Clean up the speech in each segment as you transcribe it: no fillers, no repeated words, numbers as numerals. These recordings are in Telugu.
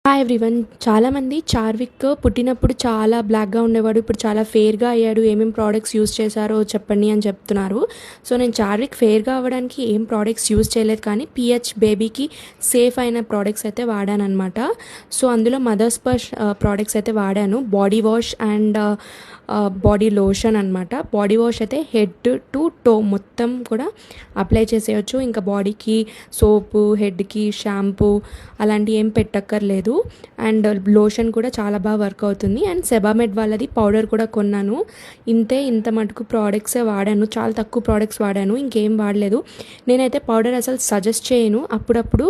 Hi everyone. చాలామంది చార్విక్ పుట్టినప్పుడు చాలా బ్లాక్గా ఉండేవాడు, ఇప్పుడు చాలా ఫెయిర్గా అయ్యాడు, ఏమేమి ప్రోడక్ట్స్ యూస్ చేశారో చెప్పండి అని చెప్తున్నారు. సో నేను చార్విక్ ఫెయిర్గా అవ్వడానికి ఏం ప్రోడక్ట్స్ యూస్ చేయలేదు, కానీ పిహెచ్ బేబీకి సేఫ్ అయిన ప్రోడక్ట్స్ అయితే వాడాను అనమాట. సో అందులో మదర్ స్పర్శ్ ప్రోడక్ట్స్ అయితే వాడాను, body wash and body lotion అనమాట. బాడీ వాష్ అయితే హెడ్ టు టో మొత్తం కూడా అప్లై చేసేయచ్చు, ఇంకా బాడీకి సోపు, హెడ్కి షాంపూ అలాంటివి ఏం పెట్టక్కర్లేదు. అండ్ లోషన్ కూడా చాలా బాగా వర్క్ అవుతుంది. అండ్ సెబామెడ్ వాళ్ళది పౌడర్ కూడా కొన్నాను. ఇంత మటుకు ప్రోడక్ట్సే వాడాను, చాలా తక్కువ ప్రోడక్ట్స్ వాడాను, ఇంకేం వాడలేదు. నేనైతే పౌడర్ అసలు సజెస్ట్ చేయను. అప్పుడప్పుడు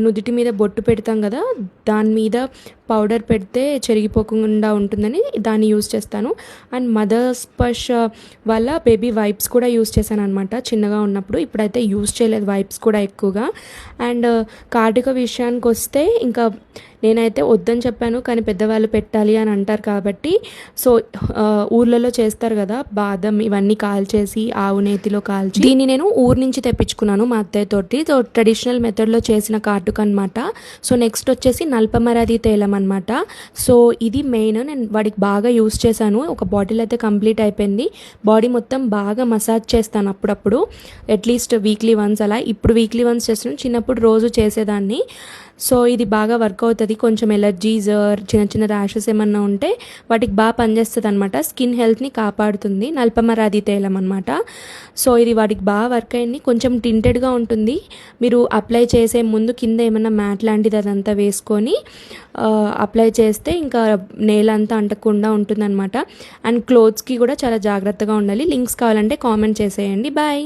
నుదిటి మీద బొట్టు పెడతాం కదా, దాని మీద పౌడర్ పెడితే చెరిగిపోకుండా ఉంటుందని దాన్ని యూస్ చేస్తాను. అండ్ మదర్ స్పర్శ్ వల్ల బేబీ వైప్స్ కూడా యూస్ చేశాను అనమాట చిన్నగా ఉన్నప్పుడు. ఇప్పుడైతే యూస్ చేయలేదు వైప్స్ కూడా ఎక్కువగా. అండ్ కార్డిక విషయానికి వస్తే ఇంకా నేనైతే వద్దని చెప్పాను, కానీ పెద్దవాళ్ళు పెట్టాలి అని అంటారు కాబట్టి. సో ఊర్లలో చేస్తారు కదా, బాదం ఇవన్నీ కాల్చేసి ఆవు నేతిలో కాల్చి దీన్ని నేను ఊరు నుంచి తెప్పించుకున్నాను మా అత్తయ్య తోటి. సో ట్రెడిషనల్ మెథడ్లో చేసిన కార్డుక్ అనమాట. సో నెక్స్ట్ వచ్చేసి నల్పమరాది తైలం అనమాట. సో ఇది మెయిన్, నేను వాడికి బాగా యూస్ చేశాను. ఒక బాటిల్ అయితే కంప్లీట్ అయిపోయింది. బాడీ మొత్తం బాగా మసాజ్ చేస్తాను అప్పుడప్పుడు, అట్లీస్ట్ వీక్లీ వన్స్ అలా. ఇప్పుడు వీక్లీ వన్స్ చేస్తున్నాను, చిన్నప్పుడు రోజు చేసేదాన్ని. సో ఇది బాగా వర్క్ అవుతుంది. కొంచెం ఎలర్జీస్, చిన్న చిన్న ర్యాషెస్ ఏమన్నా ఉంటే వాటికి బాగా పనిచేస్తుంది అనమాట. స్కిన్ హెల్త్ని కాపాడుతుంది నల్పమరాది తైలం అనమాట. సో ఇది వాటికి బాగా వర్క్ అయింది. కొంచెం టింటెడ్గా ఉంటుంది. మీరు అప్లై చేసే ముందు కింద ఏమన్నా మ్యాట్ లాంటిది అదంతా వేసుకొని అప్లై చేస్తే ఇంకా నేలంతా అంటకుండా ఉంటుందన్నమాట. అండ్ క్లోత్స్కి కూడా చాలా జాగ్రత్తగా ఉండాలి. లింక్స్ కావాలంటే కామెంట్ చేసేయండి. బాయ్.